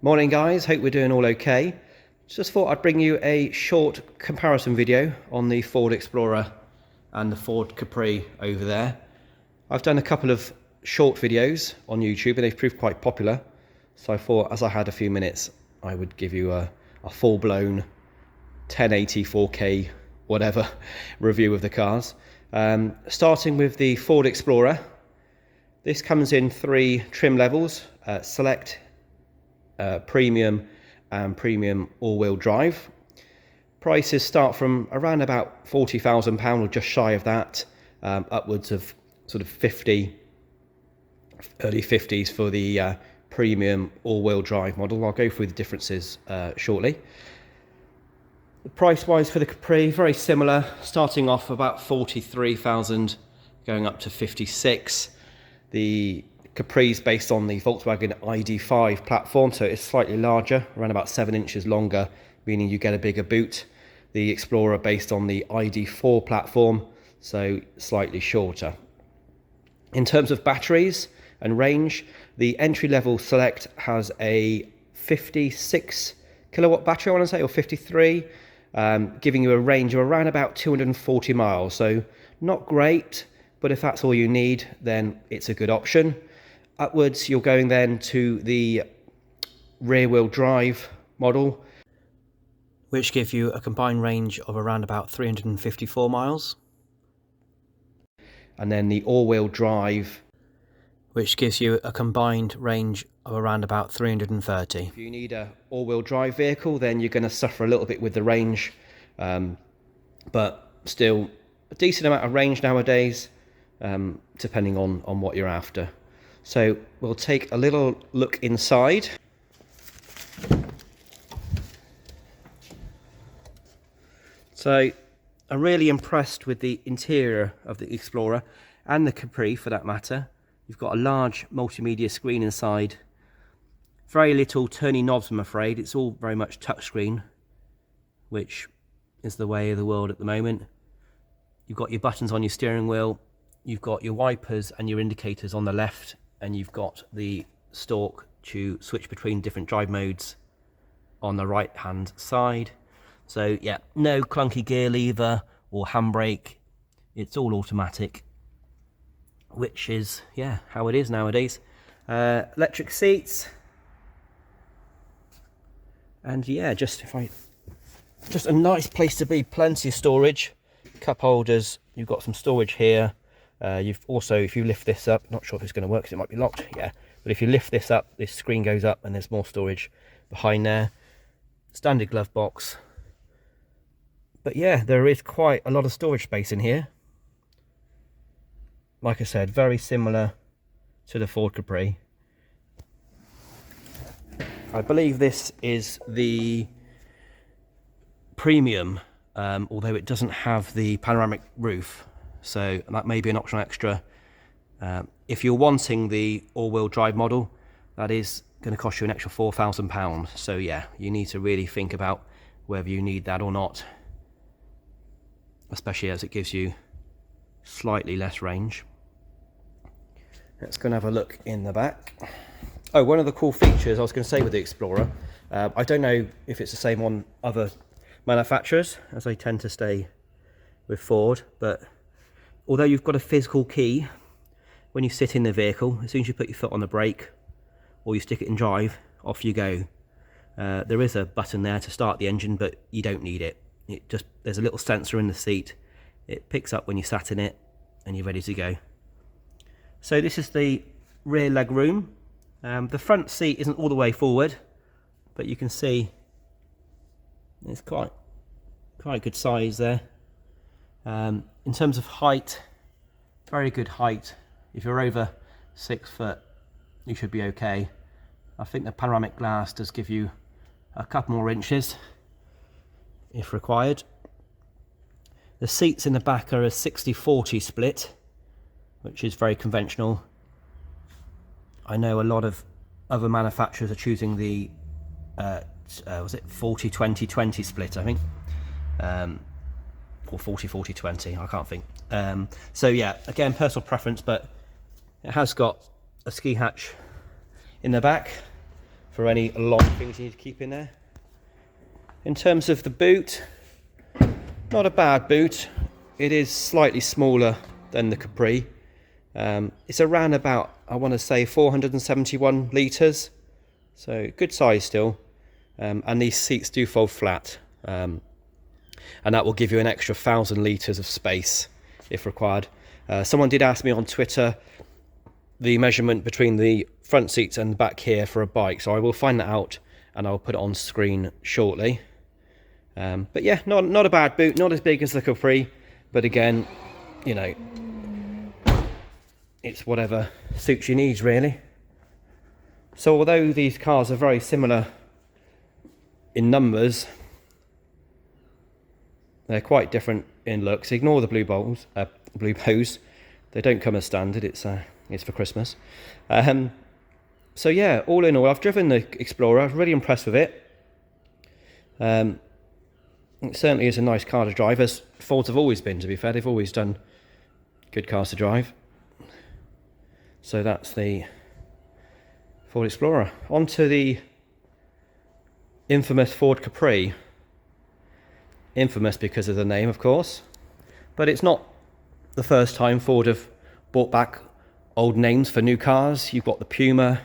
Morning guys, hope we're doing all okay. Just thought I'd bring you a short comparison video on the Ford Explorer and the Ford Capri over there. I've done a couple of short videos on YouTube and they've proved quite popular. So I thought as I had a few minutes, I would give you a full-blown 1080, 4K, whatever review of the cars. Starting with the Ford Explorer. This comes in 3 trim levels, Select, Premium and Premium all-wheel drive. Prices start from around about £40,000 or just shy of that, upwards of sort of 50, early 50s for the Premium all-wheel drive model. I'll go through the differences shortly. Price-wise for the Capri, very similar, starting off about 43,000, going up to 56. The Capri is based on the Volkswagen ID.5 platform, so it's slightly larger, around about 7 inches longer, meaning you get a bigger boot. The Explorer based on the ID.4 platform, so slightly shorter. In terms of batteries and range, the entry-level Select has a 56 kilowatt battery, I want to say, or 53, giving you a range of around about 240 miles, so not great, but if that's all you need, then it's a good option. Upwards, you're going then to the rear-wheel drive model, which gives you a combined range of around about 354 miles. And then the all-wheel drive, which gives you a combined range of around about 330. If you need an all-wheel drive vehicle, then you're going to suffer a little bit with the range, but still a decent amount of range nowadays, depending on what you're after. So we'll take a little look inside. So I'm really impressed with the interior of the Explorer and the Capri for that matter. You've got a large multimedia screen inside. Very little turny knobs, I'm afraid. It's all very much touchscreen, which is the way of the world at the moment. You've got your buttons on your steering wheel. You've got your wipers and your indicators on the left, and you've got the stalk to switch between different drive modes on the right hand side. So yeah, no clunky gear lever or handbrake. It's all automatic, which is, yeah, how it is nowadays. Electric seats, and yeah, just a nice place to be. Plenty of storage, cup holders. You've got some storage here. You've also, if you lift this up, not sure if it's going to work because it might be locked, yeah, but if you lift this up, this screen goes up and there's more storage behind there. Standard glove box. But yeah, there is quite a lot of storage space in here. Like I said, very similar to the Ford Capri. I believe this is the Premium, although it doesn't have the panoramic roof. So that may be an optional extra. If you're wanting the all-wheel drive model, that is going to cost you an extra £4,000. So yeah, you need to really think about whether you need that or not, especially as it gives you slightly less range. Let's go and have a look in the back. Oh, one of the cool features I was going to say with the Explorer, I don't know if it's the same on other manufacturers, as they tend to stay with Ford, but although you've got a physical key, when you sit in the vehicle, as soon as you put your foot on the brake or you stick it in drive, off you go. There is a button there to start the engine, but you don't need it. There's a little sensor in the seat. It picks up when you sat in it and you're ready to go. So this is the rear leg room. The front seat isn't all the way forward, but you can see it's quite good size there. In terms of height, very good height. If you're over 6 foot, you should be okay. I think the panoramic glass does give you a couple more inches if required. The seats in the back are a 60-40 split, which is very conventional. I know a lot of other manufacturers are choosing the was it 40-20-20 split, I think, or 40-40-20, I can't think. So yeah, again, personal preference, but it has got a ski hatch in the back for any long things you need to keep in there. In terms of the boot, not a bad boot. It is slightly smaller than the Capri. It's around about, I want to say, 471 litres, so good size still. And these seats do fold flat, and that will give you an extra 1,000 litres of space if required. Someone did ask me on Twitter the measurement between the front seats and the back here for a bike, so I will find that out and I'll put it on screen shortly. But yeah, not a bad boot, not as big as the Capri, but again, you know, it's whatever suits your needs really. So although these cars are very similar in numbers, they're quite different in looks. Ignore the blue bows. They don't come as standard. It's for Christmas. So yeah, all in all, I've driven the Explorer. I was really impressed with it. It certainly is a nice car to drive, as Fords have always been, to be fair. They've always done good cars to drive. So that's the Ford Explorer. On to the infamous Ford Capri. Infamous because of the name, of course. But it's not the first time Ford have brought back old names for new cars. You've got the Puma,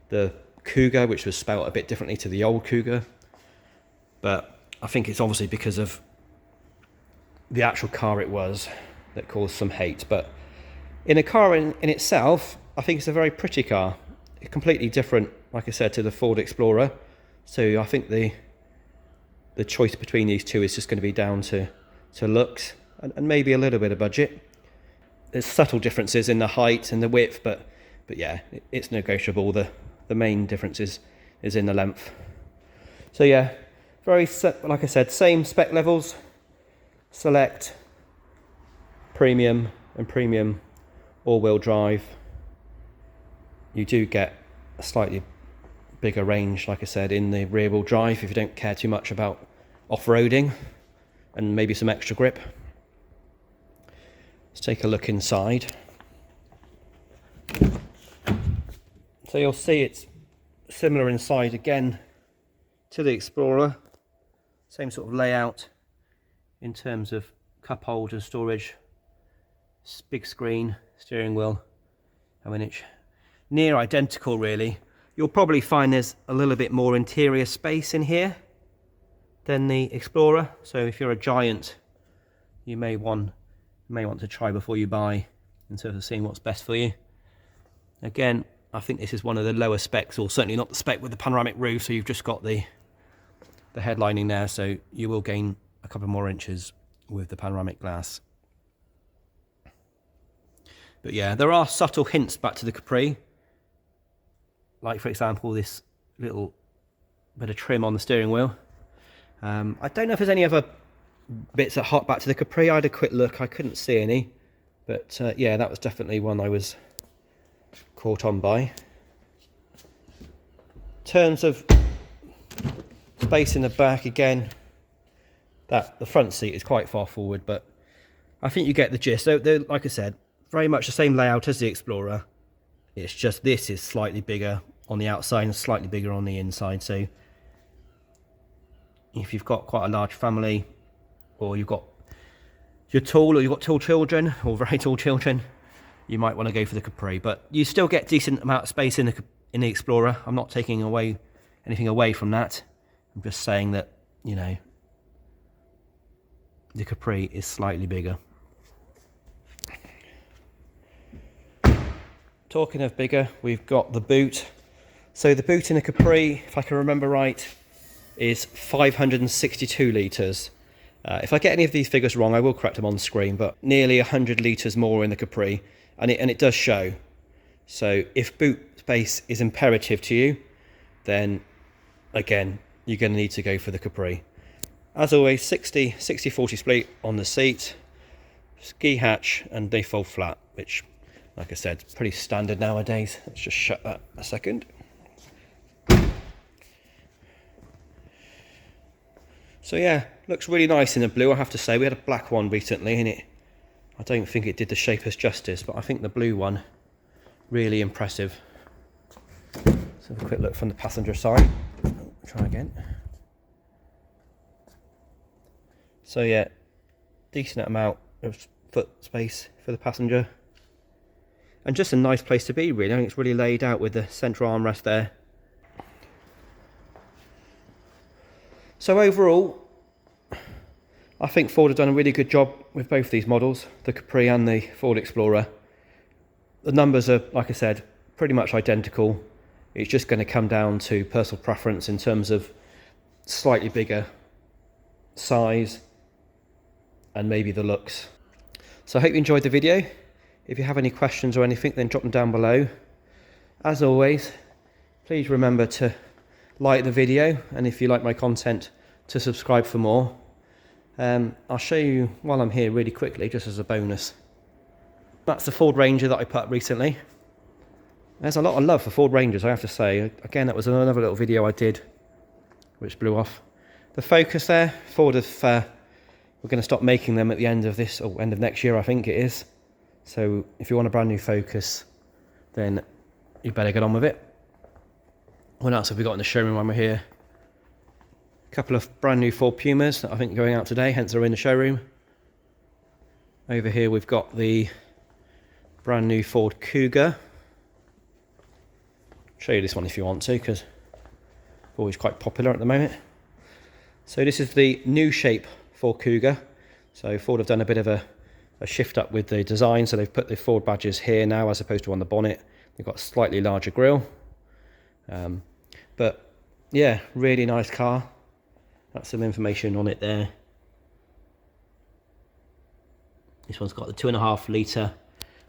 the Cougar, which was spelled a bit differently to the old Cougar. But I think it's obviously because of the actual car it was that caused some hate. But in a car in itself, I think it's a very pretty car. It's completely different, like I said, to the Ford Explorer. So I think the choice between these two is just going to be down to looks and maybe a little bit of budget. There's subtle differences in the height and the width, but yeah, it's negotiable. The main difference is in the length. So yeah, like I said, same spec levels: Select, Premium, and Premium all-wheel drive. You do get a slightly bigger range, like I said, in the rear-wheel drive if you don't care too much about off-roading, and maybe some extra grip. Let's take a look inside. So you'll see it's similar inside again to the Explorer. Same sort of layout in terms of cup holder storage, big screen, steering wheel. I mean, it's near identical really. You'll probably find there's a little bit more interior space in here than the Explorer. So if you're a giant, you may want to try before you buy, in terms of seeing what's best for you. Again, I think this is one of the lower specs, or certainly not the spec with the panoramic roof, so you've just got the headlining there, so you will gain a couple more inches with the panoramic glass. But yeah, there are subtle hints back to the Capri. Like, for example, this little bit of trim on the steering wheel. I don't know if there's any other bits that hop back to the Capri. I had a quick look, I couldn't see any. But yeah, that was definitely one I was caught on by. In terms of space in the back, again, the front seat is quite far forward, but I think you get the gist. So they're, like I said, very much the same layout as the Explorer. It's just this is slightly bigger on the outside and slightly bigger on the inside. So if you've got quite a large family, or you're tall, or you've got tall children, or very tall children, you might want to go for the Capri. But you still get decent amount of space in the Explorer. I'm not taking anything away from that. I'm just saying that, you know, the Capri is slightly bigger. Talking of bigger, we've got the boot. So the boot in a Capri, if I can remember right, is 562 litres. If I get any of these figures wrong, I will correct them on the screen, but nearly 100 litres more in the Capri, and it does show. So if boot space is imperative to you, then again, you're going to need to go for the Capri. As always, 60-40 split on the seat, ski hatch, and they fold flat, which, like I said, pretty standard nowadays. Let's just shut that a second. So yeah, looks really nice in the blue, I have to say. We had a black one recently, and I don't think it did the shape us justice, but I think the blue one, really impressive. Let's have a quick look from the passenger side. Try again. So yeah, decent amount of foot space for the passenger. And just a nice place to be, really. I think it's really laid out with the central armrest there. So overall, I think Ford have done a really good job with both these models, the Capri and the Ford Explorer. The numbers are, like I said, pretty much identical. It's just going to come down to personal preference in terms of slightly bigger size and maybe the looks. So I hope you enjoyed the video. If you have any questions or anything, then drop them down below. As always, please remember to like the video, and if you like my content, to subscribe for more. I'll show you while I'm here really quickly, just as a bonus. That's the Ford Ranger that I put up recently. There's a lot of love for Ford Rangers, I have to say. Again, that was another little video I did, which blew off. The Focus there, Ford have, we're going to stop making them at the end of this, or end of next year, I think it is. So if you want a brand new Focus, then you better get on with it. What else have we got in the showroom when we're here? A couple of brand new Ford Pumas that I think are going out today, hence they're in the showroom. Over here we've got the brand new Ford Cougar. I'll show you this one if you want to, because it's always quite popular at the moment. So this is the new shape Ford Cougar. So Ford have done a bit of a shift up with the design, so they've put the Ford badges here now as opposed to on the bonnet. They've got a slightly larger grille. But yeah, really nice car. That's some information on it there. This one's got the 2.5 litre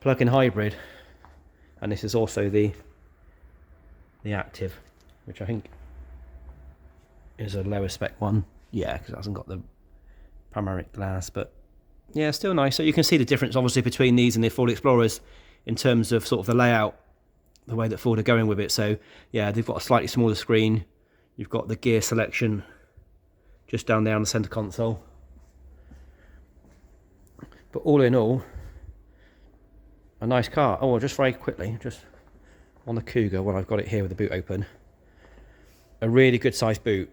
plug-in hybrid, and this is also the Active, which I think is a lower spec one. Yeah, because it hasn't got the panoramic glass, but yeah, still nice. So you can see the difference obviously between these and the Ford Explorers in terms of sort of the layout, the way that Ford are going with it. So yeah, they've got a slightly smaller screen. You've got the gear selection just down there on the center console. But all in all, a nice car. Oh, just very quickly, just on the Cougar, well, I've got it here with the boot open. A really good sized boot.